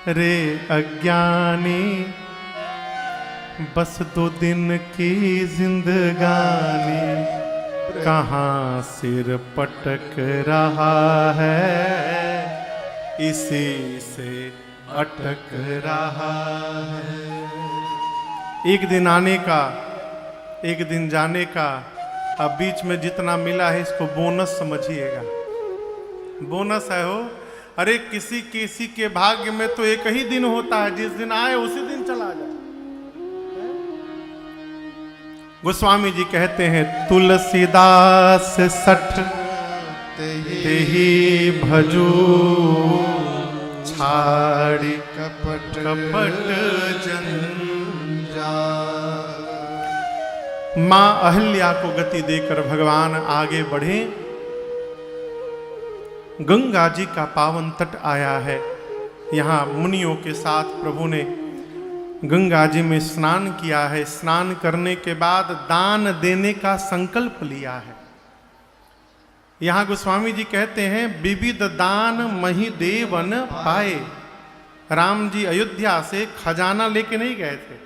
रे अज्ञानी, बस 2 दिन की जिंदगानी, कहाँ सिर पटक रहा है, इसी से अटक रहा है। एक दिन आने का, एक दिन जाने का, अब बीच में जितना मिला है इसको बोनस समझिएगा। बोनस है हो। अरे किसी किसी के भाग्य में तो एक ही दिन होता है, जिस दिन आए उसी दिन चला जाए। गोस्वामी जी कहते हैं, तुलसीदास सठ ते ही भजू, छाड़ी कपट कपट जंजा। मां अहल्या को गति देकर भगवान आगे बढ़े। गंगा जी का पावन तट आया है। यहाँ मुनियों के साथ प्रभु ने गंगा जी में स्नान किया है। स्नान करने के बाद दान देने का संकल्प लिया है। यहाँ गोस्वामी जी कहते हैं, विविध दान मही देवन पाए। राम जी अयोध्या से खजाना लेके नहीं गए थे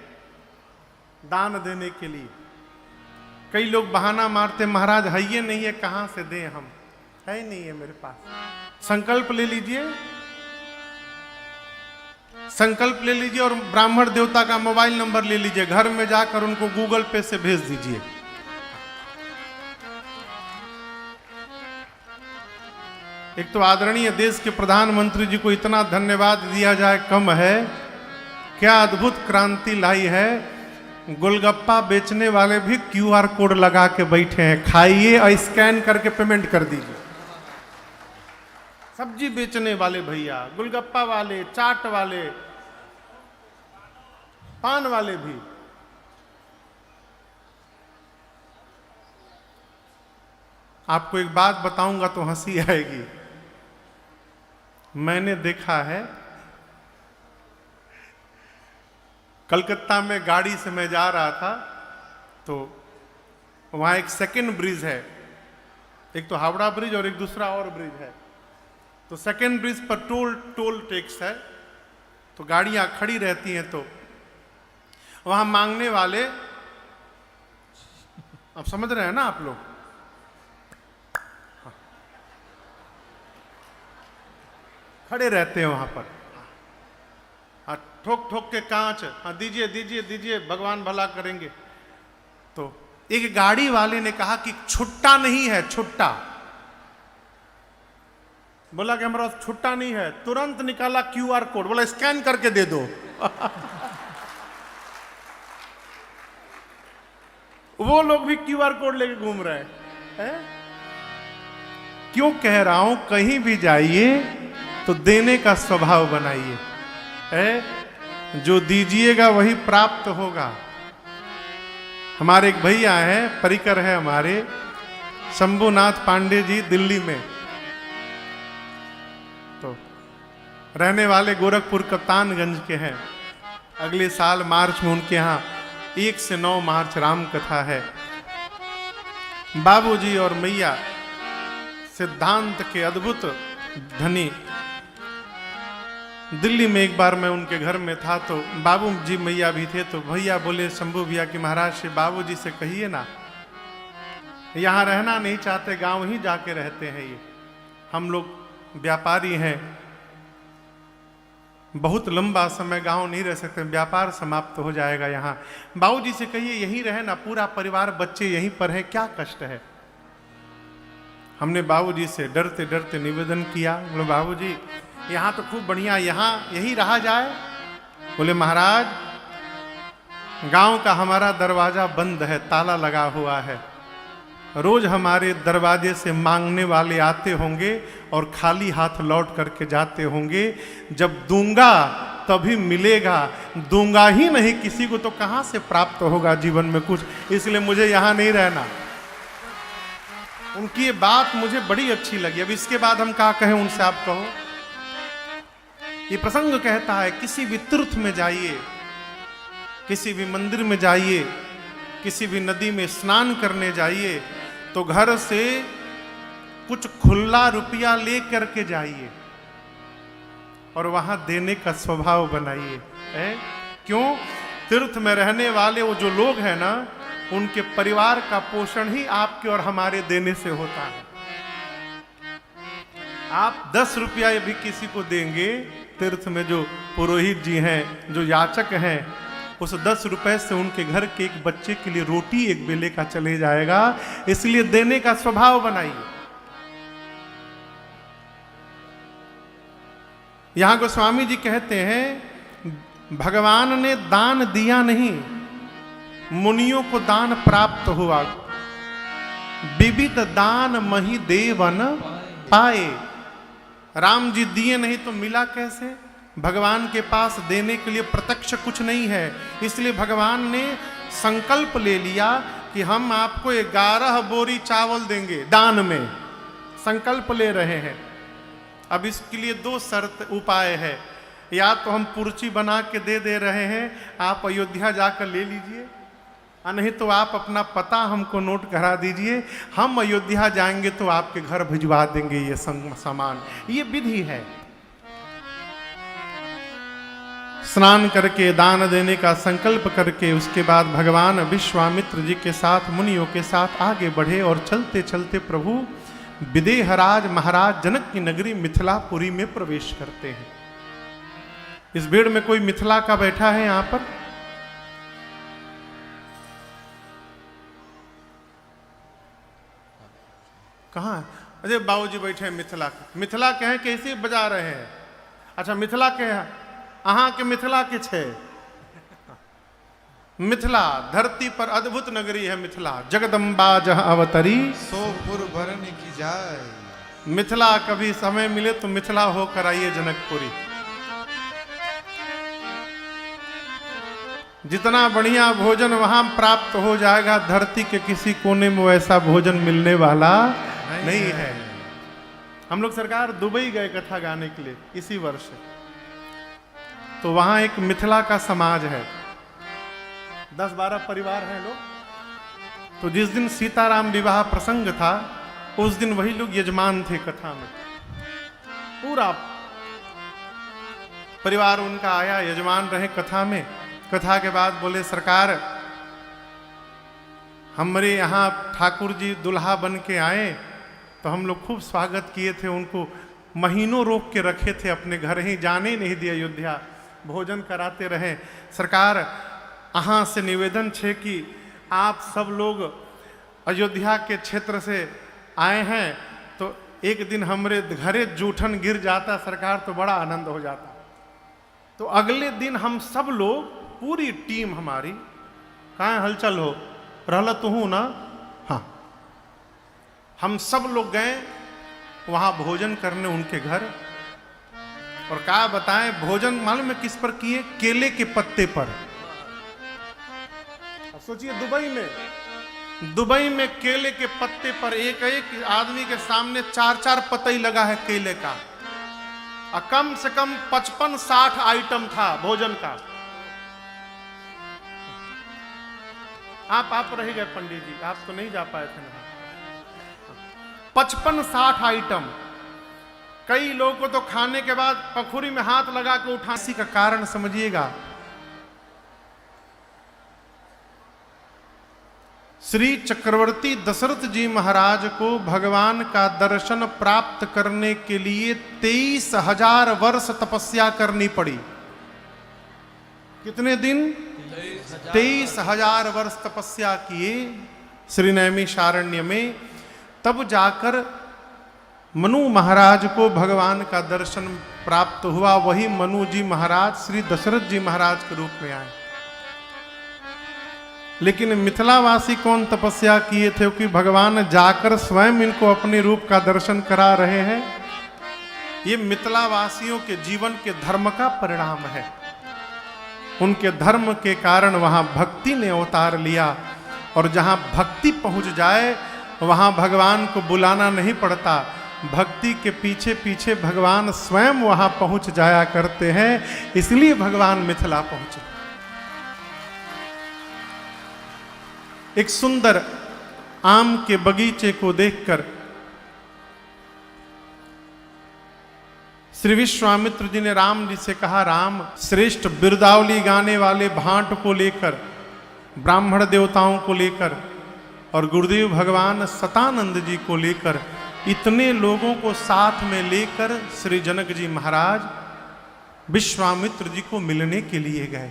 दान देने के लिए। कई लोग बहाना मारते, महाराज है ये नहीं है, कहां से दें हम, है नहीं है मेरे पास। संकल्प ले लीजिए, संकल्प ले लीजिए और ब्राह्मण देवता का मोबाइल नंबर ले लीजिए, घर में जाकर उनको गूगल पे से भेज दीजिए। एक तो आदरणीय देश के प्रधानमंत्री जी को इतना धन्यवाद दिया जाए कम है। क्या अद्भुत क्रांति लाई है। गोलगप्पा बेचने वाले भी क्यूआर कोड लगा के बैठे हैं, खाइए और स्कैन करके पेमेंट कर दीजिए। सब्जी बेचने वाले भैया, गोलगप्पा वाले, चाट वाले, पान वाले भी। आपको एक बात बताऊंगा तो हंसी आएगी। मैंने देखा है, कलकत्ता में गाड़ी से मैं जा रहा था तो वहाँ एक सेकेंड ब्रिज है। एक तो हावड़ा ब्रिज और एक दूसरा और ब्रिज है। तो सेकेंड ब्रिज पर टोल टैक्स है। तो गाड़ियाँ खड़ी रहती हैं तो वहाँ मांगने वाले, आप समझ रहे हैं ना आप लोग, खड़े रहते हैं वहाँ पर। हाँ, ठोक ठोक के कांच, हाँ दीजिए दीजिए दीजिए, भगवान भला करेंगे। तो एक गाड़ी वाले ने कहा कि छुट्टा नहीं है, छुट्टा। बोला कि हमारा छुट्टा नहीं है। तुरंत निकाला क्यूआर कोड, बोला स्कैन करके दे दो। वो लोग भी क्यूआर कोड लेके घूम रहे हैं। क्यों कह रहा हूं, कहीं भी जाइए तो देने का स्वभाव बनाइए। जो दीजिएगा वही प्राप्त होगा। हमारे एक भैया हैं, परिकर है हमारे, शंभुनाथ पांडे जी, दिल्ली में। तो रहने वाले गोरखपुर कप्तानगंज के हैं। अगले साल मार्च में उनके यहाँ 1 से 9 मार्च राम कथा है। बाबूजी और मैया सिद्धांत के अद्भुत धनी। दिल्ली में एक बार मैं उनके घर में था तो बाबू जी मैया भी थे। तो भैया बोले शंभू भैया कि महाराज से बाबूजी से कहिए ना, यहाँ रहना नहीं चाहते, गांव ही जाके रहते हैं। ये हम लोग व्यापारी हैं, बहुत लंबा समय गांव नहीं रह सकते, व्यापार समाप्त हो जाएगा यहाँ। बाबूजी से कहिए यहीं रहे ना, पूरा परिवार बच्चे यहीं पर है, क्या कष्ट है। हमने बाबूजी से डरते डरते निवेदन किया, बोले बाबूजी यहाँ तो खूब बढ़िया, यहाँ यही रहा जाए। बोले महाराज गांव का हमारा दरवाजा बंद है, ताला लगा हुआ है। रोज हमारे दरवाजे से मांगने वाले आते होंगे और खाली हाथ लौट करके जाते होंगे। जब दूंगा तभी मिलेगा, दूंगा ही नहीं किसी को तो कहां से प्राप्त होगा जीवन में कुछ। इसलिए मुझे यहां नहीं रहना। उनकी ये बात मुझे बड़ी अच्छी लगी। अब इसके बाद हम क्या कहें उनसे, आप कहो। ये प्रसंग कहता है, किसी भी तीर्थ में जाइए, किसी भी मंदिर में जाइए, किसी भी नदी में स्नान करने जाइए तो घर से कुछ खुला रुपया ले करके जाइए। और वहां देने का स्वभाव बनाइए। क्यों? तीर्थ में रहने वाले वो जो लोग हैं ना, उनके परिवार का पोषण ही आपके और हमारे देने से होता है। आप 10 रुपया भी किसी को देंगे, तीर्थ में जो पुरोहित जी हैं, जो याचक हैं, उस 10 रुपए से उनके घर के एक बच्चे के लिए रोटी एक बेले का चले जाएगा। इसलिए देने का स्वभाव बनाइए। यहां गोस्वामी जी कहते हैं, भगवान ने दान दिया नहीं, मुनियों को दान प्राप्त हुआ। विविध दान मही देवन पाए। राम जी दिए नहीं तो मिला कैसे? भगवान के पास देने के लिए प्रत्यक्ष कुछ नहीं है, इसलिए भगवान ने संकल्प ले लिया कि हम आपको 11 बोरी चावल देंगे दान में। संकल्प ले रहे हैं। अब इसके लिए 2 शर्त उपाय है। या तो हम पुर्ची बना के दे रहे हैं, आप अयोध्या जाकर ले लीजिए, नहीं तो आप अपना पता हमको नोट करा दीजिए, हम अयोध्या जाएंगे तो आपके घर भिजवा देंगे ये सामान। ये विधि है। स्नान करके दान देने का संकल्प करके उसके बाद भगवान विश्वामित्र जी के साथ मुनियों के साथ आगे बढ़े और चलते चलते प्रभु विदेहराज महाराज जनक की नगरी मिथिलापुरी में प्रवेश करते हैं। इस भीड़ में कोई मिथिला का बैठा है यहां पर? कहाँ? अरे बाबूजी बैठे हैं मिथिला के। मिथिला के हैं, कैसे बजा रहे हैं? अच्छा मिथिला के हैं, अहाँ के मिथिला के छे। मिथिला धरती पर अद्भुत नगरी है मिथिला, जगदम्बा जहां अवतरी सोपुर भरने की जाए। मिथिला कभी समय मिले तो मिथिला होकर आइए जनकपुरी। जितना बढ़िया भोजन वहां प्राप्त हो जाएगा, धरती के किसी कोने में वैसा भोजन मिलने वाला नहीं है। हम लोग सरकार दुबई गए कथा गाने के लिए इसी वर्ष, तो वहां एक मिथिला का समाज है, 10-12 परिवार हैं लोग। तो जिस दिन सीताराम विवाह प्रसंग था, उस दिन वही लोग यजमान थे कथा में। पूरा परिवार उनका आया, यजमान रहे कथा में। कथा के बाद बोले, सरकार हमारे यहाँ ठाकुर जी दुल्हा बन के आए तो हम लोग खूब स्वागत किए थे, उनको महीनों रोक के रखे थे, अपने घर ही जाने नहीं दिए अयोध्या, भोजन कराते रहे। सरकार अहाँ से निवेदन छे कि आप सब लोग अयोध्या के क्षेत्र से आए हैं, तो एक दिन हमरे घरे जूठन गिर जाता सरकार तो बड़ा आनंद हो जाता। तो अगले दिन हम सब लोग, पूरी टीम हमारी, कहाँ हलचल हो रहला तो हूँ ना, हाँ, हम सब लोग गए वहां भोजन करने उनके घर। और क्या बताएं, भोजन मालूम है किस पर किए? केले के पत्ते पर। सोचिए दुबई में केले के पत्ते पर एक एक आदमी के सामने 4-4 पतई लगा है केले का, और कम से कम 55-60 आइटम था भोजन का। आप रह गए पंडित जी, आप तो नहीं जा पाए थे ना। 55-60 आइटम। कई लोगों को तो खाने के बाद पखुरी में हाथ लगा के उठा। इसी का कारण समझिएगा, श्री चक्रवर्ती दशरथ जी महाराज को भगवान का दर्शन प्राप्त करने के लिए 23,000 वर्ष तपस्या करनी पड़ी। कितने दिन? 23,000 वर्ष तपस्या किए श्री नैमिषारण्य में, तब जाकर मनु महाराज को भगवान का दर्शन प्राप्त हुआ। वही मनु जी महाराज श्री दशरथ जी महाराज के रूप में आए। लेकिन मिथिलावासी कौन तपस्या किए थे? कि भगवान जाकर स्वयं इनको अपने रूप का दर्शन करा रहे हैं। ये मिथिलावासियों के जीवन के धर्म का परिणाम है। उनके धर्म के कारण वहां भक्ति ने अवतार लिया, और जहां भक्ति पहुंच जाए वहां भगवान को बुलाना नहीं पड़ता। भक्ति के पीछे पीछे भगवान स्वयं वहां पहुंच जाया करते हैं, इसलिए भगवान मिथिला पहुंचे। एक सुंदर आम के बगीचे को देखकर श्री विश्वामित्र जी ने राम जी से कहा, राम, श्रेष्ठ बिरदावली गाने वाले भांट को लेकर, ब्राह्मण देवताओं को लेकर और गुरुदेव भगवान सतानंद जी को लेकर, इतने लोगों को साथ में लेकर श्री जनक जी महाराज विश्वामित्र जी को मिलने के लिए गए।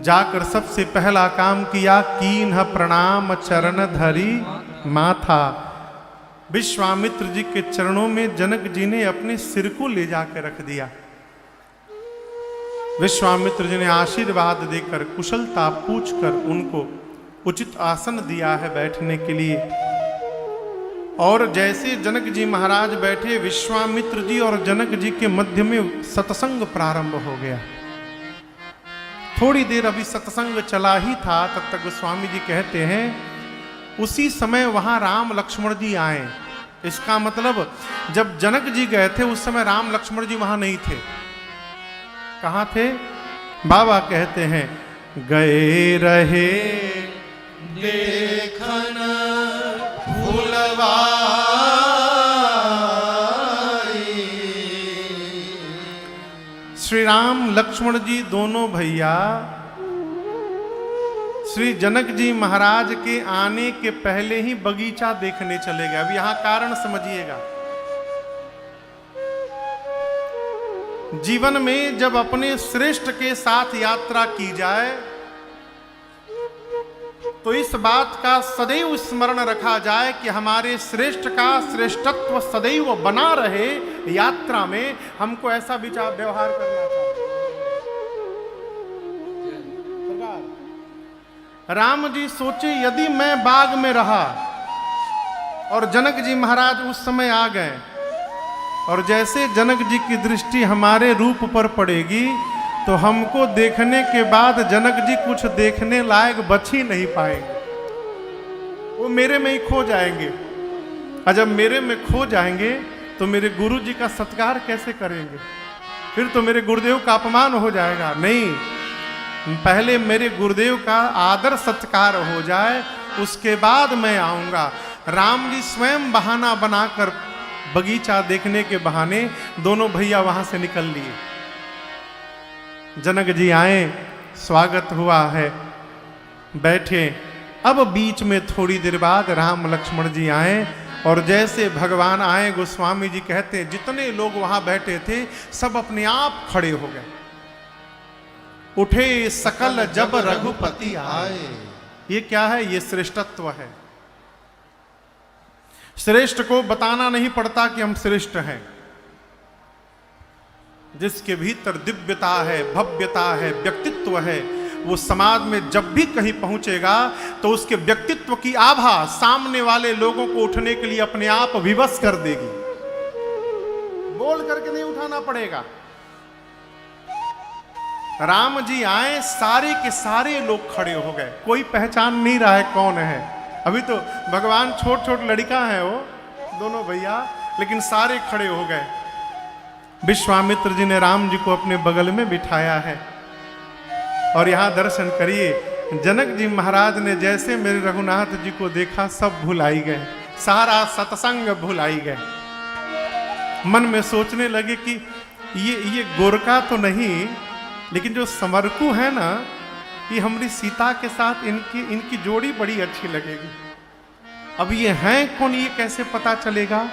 जाकर सबसे पहला काम किया, कीन्ह प्रणाम चरण धरी माथा। विश्वामित्र जी के चरणों में जनक जी ने अपने सिर को ले जाकर रख दिया। विश्वामित्र जी ने आशीर्वाद देकर, कुशलता पूछकर उनको उचित आसन दिया है बैठने के लिए। और जैसे जनक जी महाराज बैठे, विश्वामित्र जी और जनक जी के मध्य में सत्संग प्रारंभ हो गया। थोड़ी देर अभी सत्संग चला ही था, तब तक गोस्वामी जी कहते हैं उसी समय वहां राम लक्ष्मण जी आए। इसका मतलब जब जनक जी गए थे उस समय राम लक्ष्मण जी वहां नहीं थे। कहां थे? बाबा कहते हैं, गए रहे देखन फूलवाई, श्री राम लक्ष्मण जी दोनों भैया श्री जनक जी महाराज के आने के पहले ही बगीचा देखने चले गए। अब यहां कारण समझिएगा। जीवन में जब अपने श्रेष्ठ के साथ यात्रा की जाए तो इस बात का सदैव स्मरण रखा जाए कि हमारे श्रेष्ठ का श्रेष्ठत्व सदैव बना रहे। यात्रा में हमको ऐसा विचार व्यवहार करना चाहिए। राम जी सोचे, यदि मैं बाग में रहा और जनक जी महाराज उस समय आ गए, और जैसे जनक जी की दृष्टि हमारे रूप पर पड़ेगी तो हमको देखने के बाद जनक जी कुछ देखने लायक बच ही नहीं पाएंगे, वो मेरे में ही खो जाएंगे। और जब मेरे में खो जाएंगे तो मेरे गुरु जी का सत्कार कैसे करेंगे? फिर तो मेरे गुरुदेव का अपमान हो जाएगा। नहीं, पहले मेरे गुरुदेव का आदर सत्कार हो जाए, उसके बाद मैं आऊंगा। राम जी स्वयं बहाना बनाकर बगीचा देखने के बहाने दोनों भैया वहां से निकल लिए। जनक जी आए, स्वागत हुआ है, बैठे। अब बीच में थोड़ी देर बाद राम लक्ष्मण जी आए, और जैसे भगवान आए, गोस्वामी जी कहते हैं जितने लोग वहां बैठे थे सब अपने आप खड़े हो गए। उठे सकल जब रघुपति आए। ये क्या है? ये श्रेष्ठत्व है। श्रेष्ठ को बताना नहीं पड़ता कि हम श्रेष्ठ हैं। जिसके भीतर दिव्यता है, भव्यता है, व्यक्तित्व है, वो समाज में जब भी कहीं पहुंचेगा तो उसके व्यक्तित्व की आभा सामने वाले लोगों को उठने के लिए अपने आप विवश कर देगी। बोल करके नहीं उठाना पड़ेगा। राम जी आए, सारे के सारे लोग खड़े हो गए। कोई पहचान नहीं रहा है कौन है। अभी तो भगवान छोट छोट लड़का है वो दोनों भैया, लेकिन सारे खड़े हो गए। विश्वामित्र जी ने राम जी को अपने बगल में बिठाया है। और यहां दर्शन करिए, जनक जी महाराज ने जैसे मेरे रघुनाथ जी को देखा सब भुलाई गए, सारा सत्संग भुलाई गए। मन में सोचने लगे कि ये गोरखा तो नहीं, लेकिन जो समरकू है ना, ये हमारी सीता के साथ इनकी जोड़ी बड़ी अच्छी लगेगी। अब ये हैं कौन, ये कैसे पता चलेगा?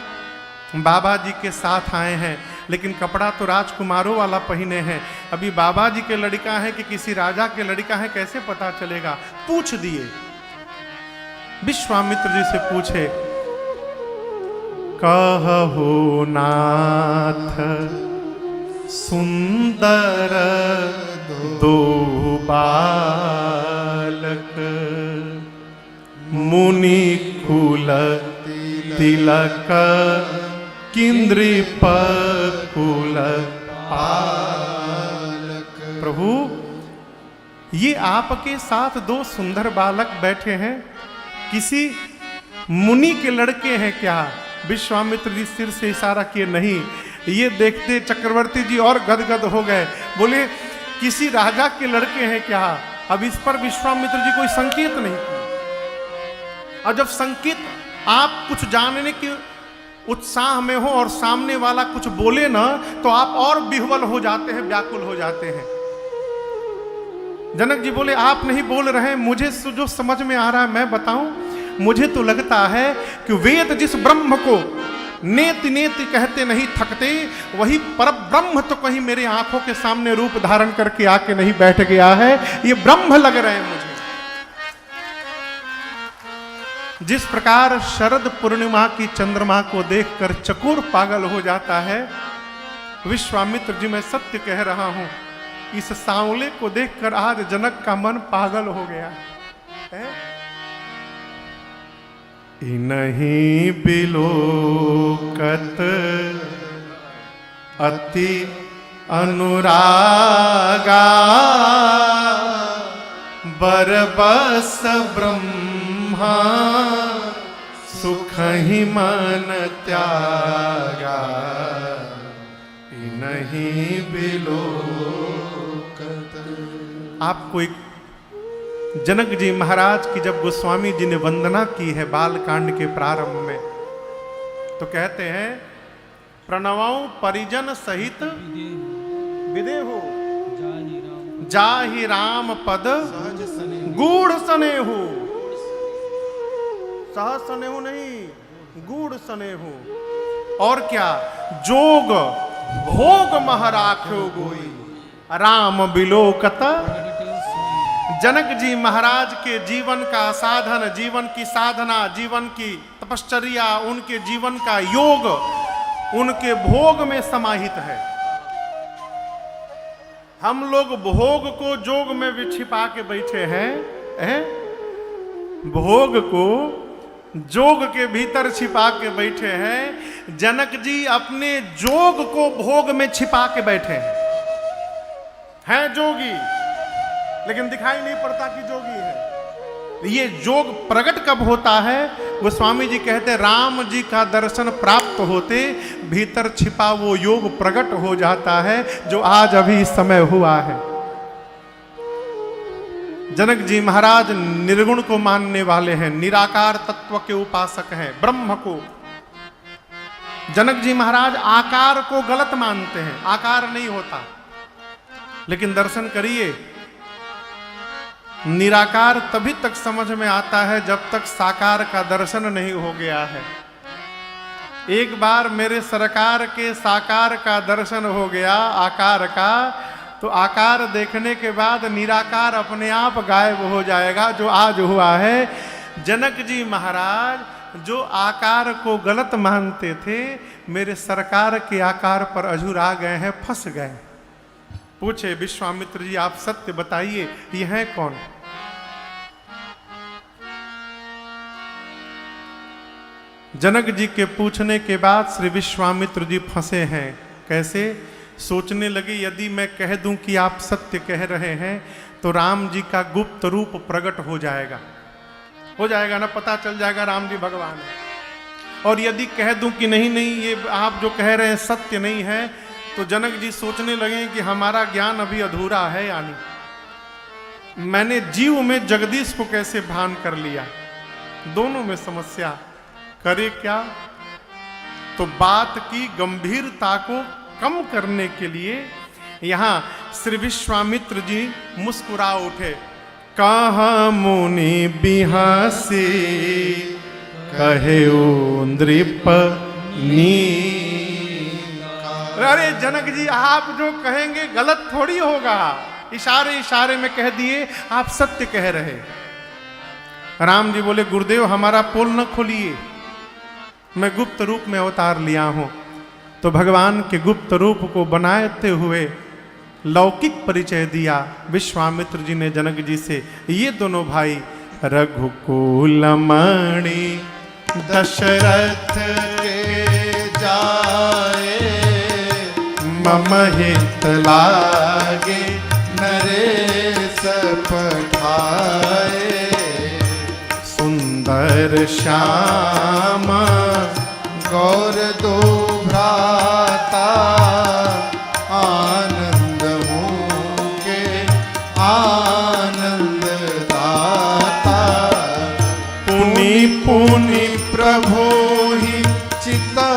बाबा जी के साथ आए हैं, लेकिन कपड़ा तो राजकुमारों वाला पहने हैं। अभी बाबा जी के लड़का है कि किसी राजा के लड़का है, कैसे पता चलेगा? पूछ दिए, विश्वामित्र जी से पूछे, कहु नाथ सुंदर दो बालक, मुनि कुल तिलक किंद्री कुल पालक। प्रभु, ये आपके साथ दो सुंदर बालक बैठे हैं, किसी मुनि के लड़के हैं क्या? विश्वामित्र जी सिर से इशारा किए, नहीं। ये देखते चक्रवर्ती जी और गदगद हो गए, बोले किसी राजा के लड़के हैं क्या? अब इस पर विश्वामित्र जी कोई संकेत नहीं किया। और जब संकेत आप कुछ जानने की उत्साह में हो और सामने वाला कुछ बोले ना तो आप और विह्वल हो जाते हैं, व्याकुल हो जाते हैं। जनक जी बोले आप नहीं बोल रहे, मुझे जो समझ में आ रहा है मैं बताऊं। मुझे तो लगता है कि वेद जिस ब्रह्म को नेति नेति कहते नहीं थकते, वही पर ब्रह्म तो कहीं मेरे आंखों के सामने रूप धारण करके आके नहीं बैठ गया है। ये ब्रह्म लग रहे हैं मुझे। जिस प्रकार शरद पूर्णिमा की चंद्रमा को देखकर चकोर पागल हो जाता है, विश्वामित्र जी मैं सत्य कह रहा हूं, इस सांवले को देखकर आज जनक का मन पागल हो गया है। इनहि बिलोकत अति अनुरागा, बरबस ब्रह्मा सुख ही मन त्यागा। इनहि बिलोकत। आपको एक जनक जी महाराज की जब गोस्वामी जी ने वंदना की है बाल कांड के प्रारंभ में, तो कहते हैं प्रणवं परिजन सहित विदेहु, जाहि राम पद गूढ़ सनेहु। सहज सनेहु नहीं, गूढ़ सनेहु। और क्या, जोग भोग महराख्यो गोई, राम बिलोकत। जनक जी महाराज के जीवन का साधन, जीवन की साधना, जीवन की तपश्चर्या, उनके जीवन का योग उनके भोग में समाहित है। हम लोग भोग को जोग में भी छिपा के बैठे हैं, भोग को जोग के भीतर छिपा के बैठे हैं। जनक जी अपने जोग को भोग में छिपा के बैठे हैं जोगी, लेकिन दिखाई नहीं पड़ता कि जोगी है। ये जोग प्रकट कब होता है? गोस्वामी जी कहते हैं राम जी का दर्शन प्राप्त होते भीतर छिपा वो योग प्रकट हो जाता है, जो आज अभी इस समय हुआ है। जनक जी महाराज निर्गुण को मानने वाले हैं, निराकार तत्व के उपासक हैं, ब्रह्म को। जनक जी महाराज आकार को गलत मानते हैं, आकार नहीं होता। लेकिन दर्शन करिए, निराकार तभी तक समझ में आता है जब तक साकार का दर्शन नहीं हो गया है। एक बार मेरे सरकार के साकार का दर्शन हो गया, आकार का, तो आकार देखने के बाद निराकार अपने आप गायब हो जाएगा, जो आज हुआ है। जनक जी महाराज जो आकार को गलत मानते थे, मेरे सरकार के आकार पर अझुरा गए हैं, फंस गए। पूछे विश्वामित्र जी आप सत्य बताइए, ये है कौन? जनक जी के पूछने के बाद श्री विश्वामित्र जी फंसे हैं। कैसे? सोचने लगे यदि मैं कह दूं कि आप सत्य कह रहे हैं तो राम जी का गुप्त रूप प्रकट हो जाएगा ना, पता चल जाएगा राम जी भगवान है। और यदि कह दूं कि नहीं ये आप जो कह रहे हैं सत्य नहीं है, तो जनक जी सोचने लगे कि हमारा ज्ञान अभी अधूरा है। यानी मैंने जीव में जगदीश को कैसे भान कर लिया, दोनों में समस्या। करे क्या? तो बात की गंभीरता को कम करने के लिए यहां श्री विश्वामित्र जी मुस्कुरा उठे। कहाँ मुनि बिहासी कहे नृपनी। अरे जनक जी आप जो कहेंगे गलत थोड़ी होगा, इशारे इशारे में कह दिए आप सत्य कह रहे। राम जी बोले गुरुदेव हमारा पोल न खोलिए, मैं गुप्त रूप में अवतार लिया हूं। तो भगवान के गुप्त रूप को बनाते हुए लौकिक परिचय दिया विश्वामित्र जी ने जनक जी से। ये दोनों भाई रघुकुल मणि दशरथ के जाए, मम हित लागे नरेश पठाए। सुंदर श्याम गौर दो भ्राता, आनंद के आनंद दाता। पुनि पुनि प्रभु ही चिता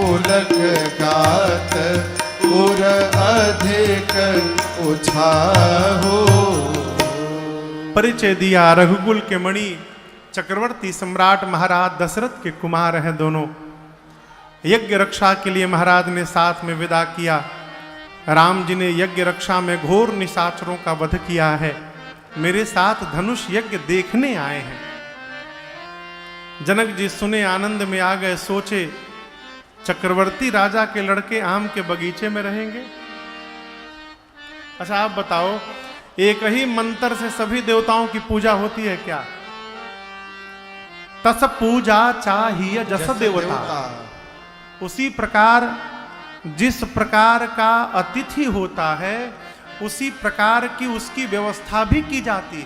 पुलक गात उर अधिक उछाहो। परिचय दिया, रघुकुल के मणि चक्रवर्ती सम्राट महाराज दशरथ के कुमार हैं दोनों। यज्ञ रक्षा के लिए महाराज ने साथ में विदा किया। राम जी ने यज्ञ रक्षा में घोर निशाचरों का वध किया है, मेरे साथ धनुष यज्ञ देखने आए हैं। जनक जी सुने, आनंद में आ गए, सोचे चक्रवर्ती राजा के लड़के आम के बगीचे में रहेंगे। अच्छा आप बताओ, एक ही मंत्र से सभी देवताओं की पूजा होती है क्या? तस पूजा चाहिए जस देवता। उसी प्रकार जिस प्रकार का अतिथि होता है, उसी प्रकार की उसकी व्यवस्था भी की जाती है।